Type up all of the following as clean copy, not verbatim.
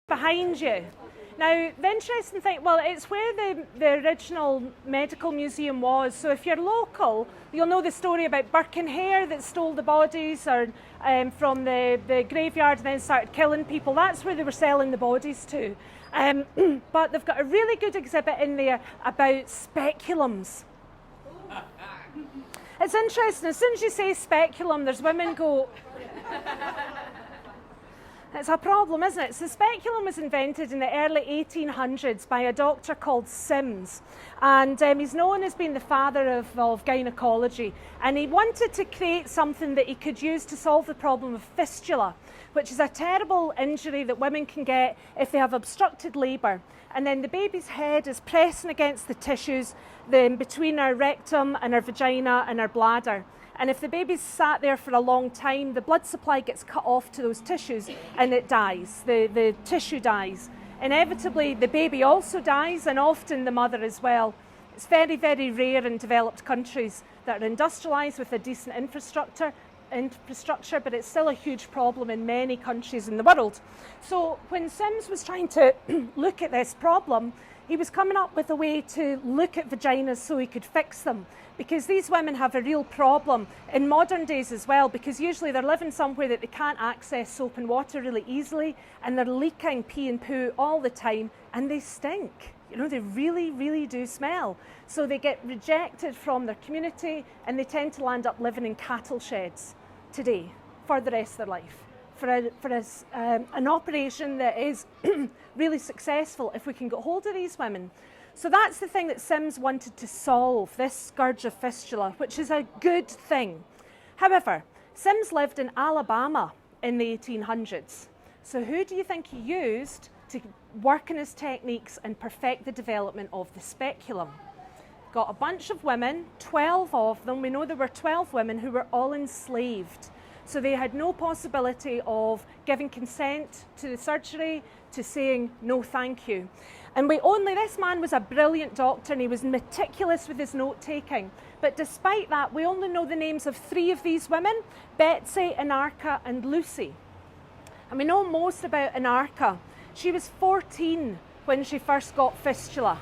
behind you. Now, the interesting thing, well, it's where the original medical museum was. So if you're local, you'll know the story about Birkenhair that stole the bodies or from the graveyard and then started killing people. That's where they were selling the bodies to. But they've got a really good exhibit in there about speculums. It's interesting, as soon as you say speculum, there's women go... It's a problem, isn't it? So speculum was invented in the early 1800s by a doctor called Sims, and he's known as being the father of gynecology, and he wanted to create something that he could use to solve the problem of fistula, which is a terrible injury that women can get if they have obstructed labour, and then the baby's head is pressing against the tissues between our rectum and our vagina and our bladder. And if the baby's sat there for a long time, the blood supply gets cut off to those tissues and it dies. The tissue dies. Inevitably, the baby also dies, and often the mother as well. It's very, very rare in developed countries that are industrialised with a decent infrastructure, but it's still a huge problem in many countries in the world. So when Sims was trying to look at this problem, he was coming up with a way to look at vaginas so he could fix them. Because these women have a real problem in modern days as well, because usually they're living somewhere that they can't access soap and water really easily, and they're leaking pee and poo all the time, and they stink. You know, they really, really do smell. So they get rejected from their community, and they tend to land up living in cattle sheds today for the rest of their life. For an operation that is really successful if we can get hold of these women. So that's the thing that Sims wanted to solve, this scourge of fistula, which is a good thing. However, Sims lived in Alabama in the 1800s. So who do you think he used to work on his techniques and perfect the development of the speculum? Got a bunch of women, 12 of them. We know there were 12 women who were all enslaved. So they had no possibility of giving consent to the surgery, to saying no thank you. And this man was a brilliant doctor, and he was meticulous with his note-taking. But despite that, we only know the names of 3 of these women, Betsy, Anarcha and Lucy. And we know most about Anarcha. She was 14 when she first got fistula.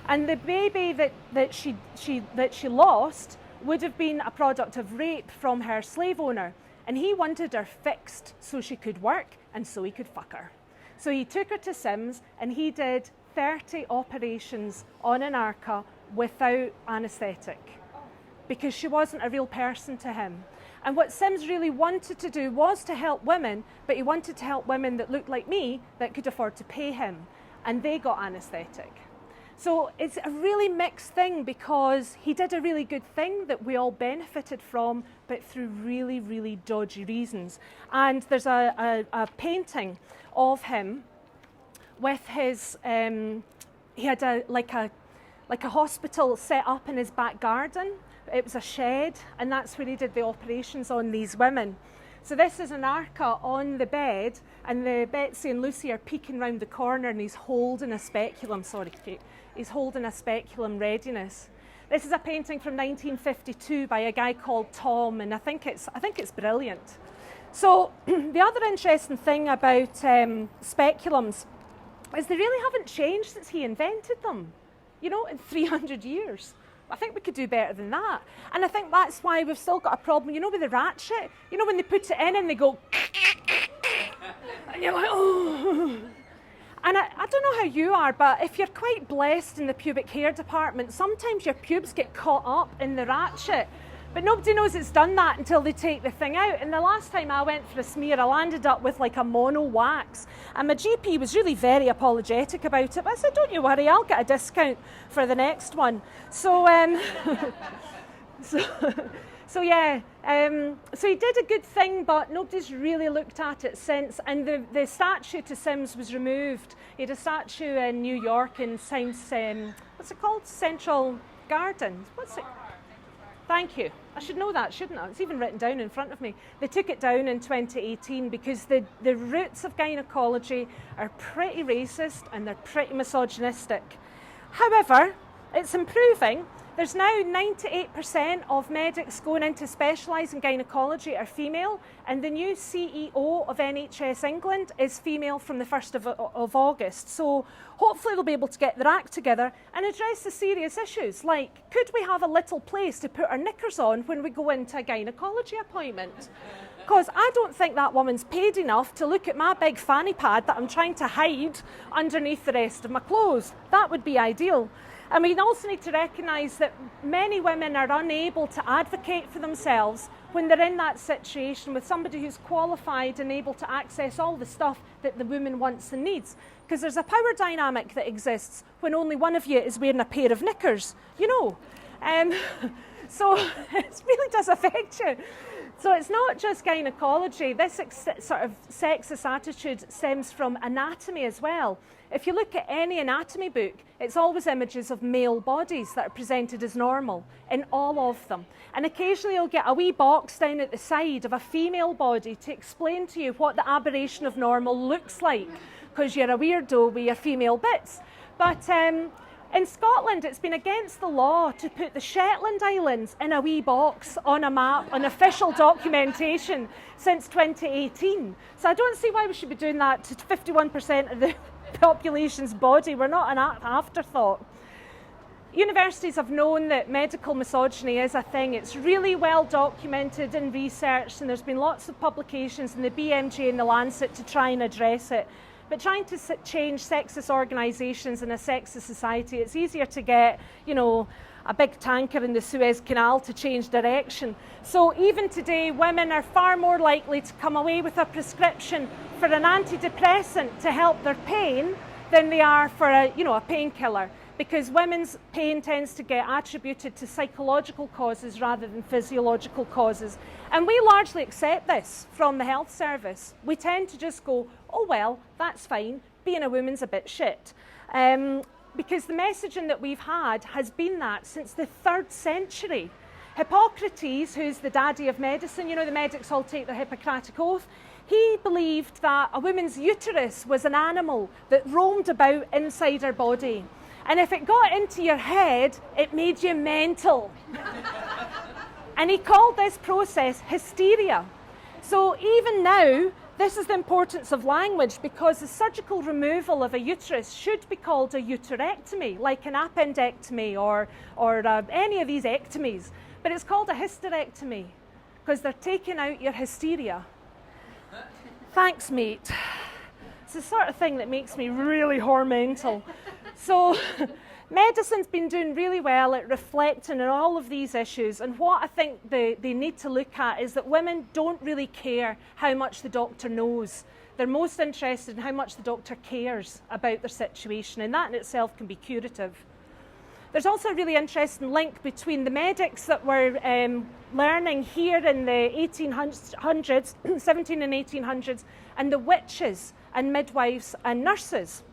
And the baby that she lost would have been a product of rape from her slave owner. And he wanted her fixed so she could work and so he could fuck her. So he took her to Sims, and he did 30 operations on Anarcha without anaesthetic because she wasn't a real person to him. And what Sims really wanted to do was to help women, but he wanted to help women that looked like me that could afford to pay him, and they got anaesthetic. So it's a really mixed thing, because he did a really good thing that we all benefited from, but through really, really dodgy reasons. And there's a painting of him with his, he had a hospital set up in his back garden. It was a shed, and that's where he did the operations on these women. So this is Anarcha on the bed, and the Betsy and Lucy are peeking round the corner, and he's holding a speculum. Sorry, Kate. He's holding a speculum readiness. This is a painting from 1952 by a guy called Tom, and I think it's brilliant. So the other interesting thing about speculums is they really haven't changed since he invented them, you know, in 300 years. I think we could do better than that. And I think that's why we've still got a problem, you know, with the ratchet. You know, when they put it in and they go, and you're like, oh. And I don't know how you are, but if you're quite blessed in the pubic hair department, sometimes your pubes get caught up in the ratchet. But nobody knows it's done that until they take the thing out. And the last time I went for a smear, I landed up with like a mono wax. And my GP was really very apologetic about it. But I said, don't you worry, I'll get a discount for the next one. So, so he did a good thing, but nobody's really looked at it since. And the statue to Sims was removed. He had a statue in New York in Science, what's it called? Central Gardens. What's it? Thank you. I should know that, shouldn't I? It's even written down in front of me. They took it down in 2018 because the roots of gynecology are pretty racist and they're pretty misogynistic. However, it's improving. There's now 98% of medics going into specialise in gynaecology are female, and the new CEO of NHS England is female from the 1st of August. So hopefully they'll be able to get their act together and address the serious issues, like could we have a little place to put our knickers on when we go into a gynaecology appointment? Because I don't think that woman's paid enough to look at my big fanny pad that I'm trying to hide underneath the rest of my clothes. That would be ideal. And we also need to recognise that many women are unable to advocate for themselves when they're in that situation with somebody who's qualified and able to access all the stuff that the woman wants and needs. Because there's a power dynamic that exists when only one of you is wearing a pair of knickers, you know. So it really does affect you. So it's not just gynaecology. This sort of sexist attitude stems from anatomy as well. If you look at any anatomy book, it's always images of male bodies that are presented as normal in all of them. And occasionally you'll get a wee box down at the side of a female body to explain to you what the aberration of normal looks like, because you're a weirdo with your female bits. But in Scotland, it's been against the law to put the Shetland Islands in a wee box on a map, on official documentation, since 2018. So I don't see why we should be doing that to 51% of the population's body. We're not an afterthought. Universities have known that medical misogyny is a thing. It's really well documented and researched, and there's been lots of publications in the BMJ and the Lancet to try and address it. But trying to change sexist organisations in a sexist society, it's easier to get, you know, a big tanker in the Suez Canal to change direction. So even today, women are far more likely to come away with a prescription for an antidepressant to help their pain than they are for a painkiller, because women's pain tends to get attributed to psychological causes rather than physiological causes. And we largely accept this from the health service. We tend to just go, oh well, that's fine, being a woman's a bit shit. Because the messaging that we've had has been that since the 3rd century. Hippocrates, who's the daddy of medicine, you know, the medics all take the Hippocratic Oath, he believed that a woman's uterus was an animal that roamed about inside her body. And if it got into your head, it made you mental. And he called this process hysteria. So even now, this is the importance of language, because the surgical removal of a uterus should be called a uterectomy, like an appendectomy or any of these ectomies. But it's called a hysterectomy because they're taking out your hysteria. Thanks, mate. It's the sort of thing that makes me really hormonal. So medicine's been doing really well at reflecting on all of these issues, and what I think they need to look at is that women don't really care how much the doctor knows. They're most interested in how much the doctor cares about their situation, and that in itself can be curative. There's also a really interesting link between the medics that were learning here in the 1800s, 17 and 1800s, and the witches and midwives and nurses.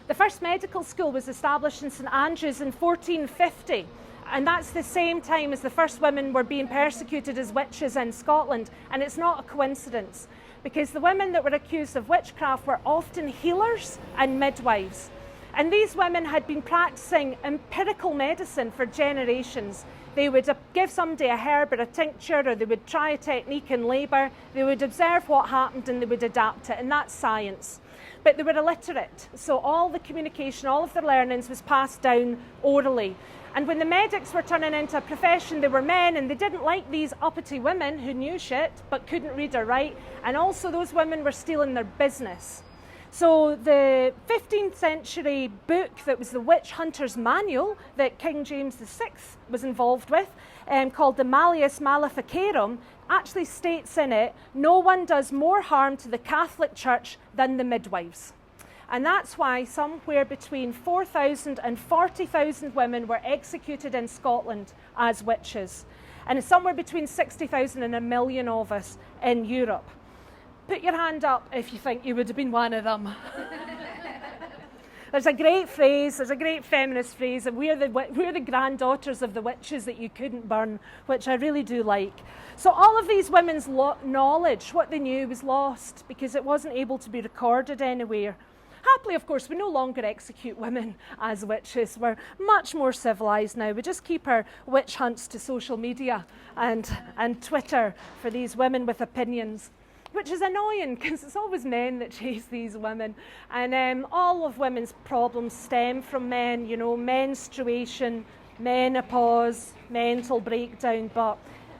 The first medical school was established in St Andrews in 1450, and that's the same time as the first women were being persecuted as witches in Scotland. And it's not a coincidence, because the women that were accused of witchcraft were often healers and midwives. And these women had been practicing empirical medicine for generations. They would give somebody a herb or a tincture, or they would try a technique in labour, they would observe what happened and they would adapt it, and that's science. But they were illiterate, so all the communication, all of their learnings was passed down orally. And when the medics were turning into a profession, they were men, and they didn't like these uppity women who knew shit but couldn't read or write, and also those women were stealing their business. So the 15th century book that was the Witch Hunter's Manual that King James VI was involved with, called the Malleus Maleficarum, actually states in it, no one does more harm to the Catholic Church than the midwives. And that's why somewhere between 4,000 and 40,000 women were executed in Scotland as witches. And somewhere between 60,000 and 1 million of us in Europe. Put your hand up if you think you would have been one of them. There's a great phrase, there's a great feminist phrase, and we're the granddaughters of the witches that you couldn't burn, which I really do like. So all of these women's knowledge, what they knew, was lost because it wasn't able to be recorded anywhere. Happily, of course, we no longer execute women as witches. We're much more civilised now. We just keep our witch hunts to social media and Twitter for these women with opinions, which is annoying because it's always men that chase these women. And all of women's problems stem from men, you know, menstruation, menopause, mental breakdown, but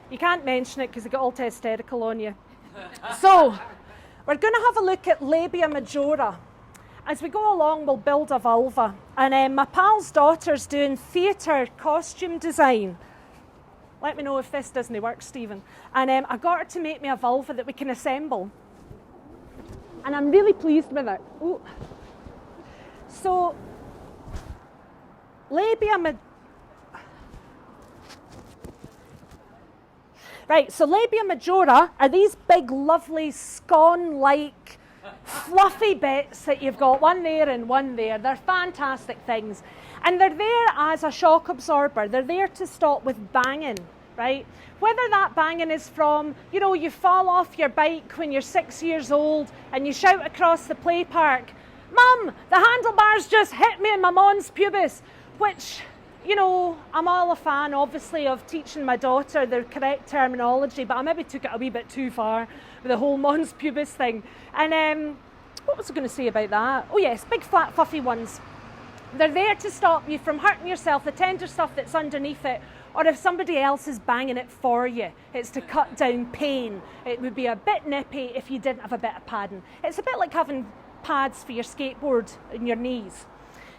you can't mention it because they get all hysterical on you. So, we're going to have a look at labia majora. As we go along, we'll build a vulva. And my pal's daughter's doing theatre costume design. Let me know if this doesn't work, Stephen. And I got her to make me a vulva that we can assemble. And I'm really pleased with it. Ooh. So, labia majora are these big, lovely, scone-like, fluffy bits that you've got, one there and one there. They're fantastic things. And they're there as a shock absorber. They're there to stop with banging, right? Whether that banging is from, you know, you fall off your bike when you're 6 years old and you shout across the play park, "Mum, the handlebars just hit me in my mons pubis," which, you know, I'm all a fan, obviously, of teaching my daughter the correct terminology, but I maybe took it a wee bit too far with the whole mons pubis thing. And what was I going to say about that? Oh yes, big flat fluffy ones. They're there to stop you from hurting yourself, the tender stuff that's underneath it, or if somebody else is banging it for you. It's to cut down pain. It would be a bit nippy if you didn't have a bit of padding. It's a bit like having pads for your skateboard in your knees.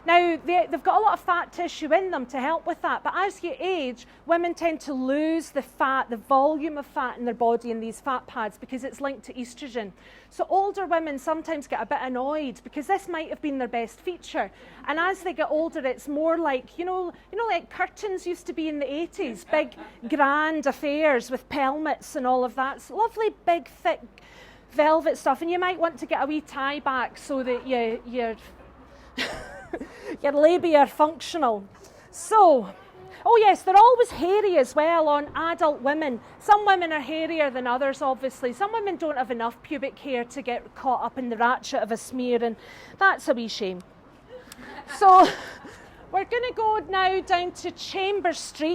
Now, they've got a lot of fat tissue in them to help with that, but as you age, women tend to lose the fat, the volume of fat in their body in these fat pads because it's linked to estrogen. So older women sometimes get a bit annoyed because this might have been their best feature. And as they get older, it's more like, you know, like curtains used to be in the 80s, big grand affairs with pelmets and all of that. It's lovely, big, thick velvet stuff. And you might want to get a wee tie back so that you're your labia are functional. So, oh yes, they're always hairy as well on adult women. Some women are hairier than others, obviously. Some women don't have enough pubic hair to get caught up in the ratchet of a smear, and that's a wee shame. So, we're going to go now down to Chambers Street.